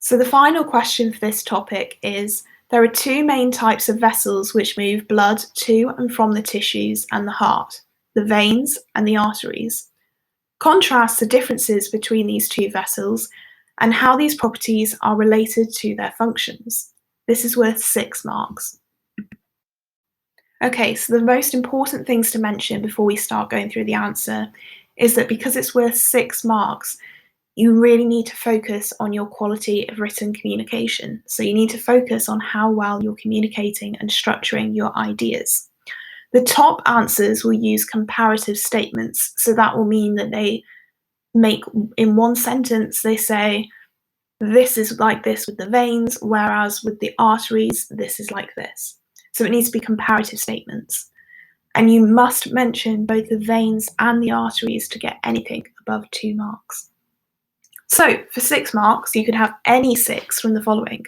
So the final question for this topic is, there are two main types of vessels which move blood to and from the tissues and the heart, the veins and the arteries. Contrast the differences between these two vessels and how these properties are related to their functions. This is worth 6 marks. Okay, so the most important things to mention before we start going through the answer is that because it's worth 6 marks, you really need to focus on your quality of written communication. So you need to focus on how well you're communicating and structuring your ideas. The top answers will use comparative statements. So that will mean that they make, in one sentence, they say, this is like this with the veins, whereas with the arteries, this is like this. So it needs to be comparative statements. And you must mention both the veins and the arteries to get anything above 2 marks. So for 6 marks, you could have any 6 from the following.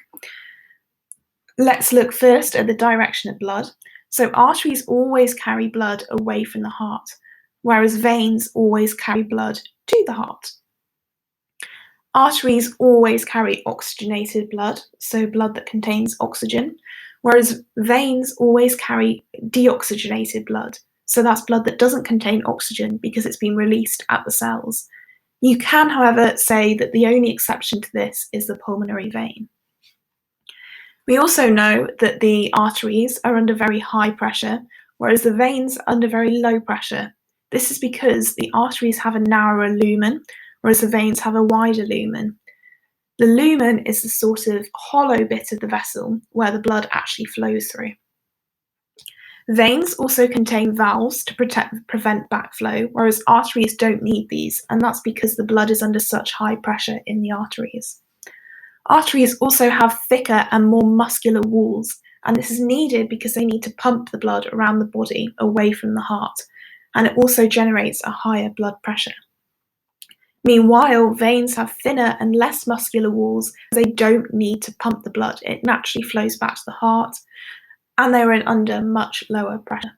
Let's look first at the direction of blood. So arteries always carry blood away from the heart, whereas veins always carry blood to the heart. Arteries always carry oxygenated blood, so blood that contains oxygen, whereas veins always carry deoxygenated blood, so that's blood that doesn't contain oxygen because it's been released at the cells. You can, however, say that the only exception to this is the pulmonary vein. We also know that the arteries are under very high pressure, whereas the veins are under very low pressure. This is because the arteries have a narrower lumen, whereas the veins have a wider lumen. The lumen is the sort of hollow bit of the vessel where the blood actually flows through. Veins also contain valves to prevent backflow, whereas arteries don't need these, and that's because the blood is under such high pressure in the arteries. Arteries also have thicker and more muscular walls, and this is needed because they need to pump the blood around the body away from the heart, and it also generates a higher blood pressure. Meanwhile, veins have thinner and less muscular walls. They don't need to pump the blood. It naturally flows back to the heart, and they're under much lower pressure.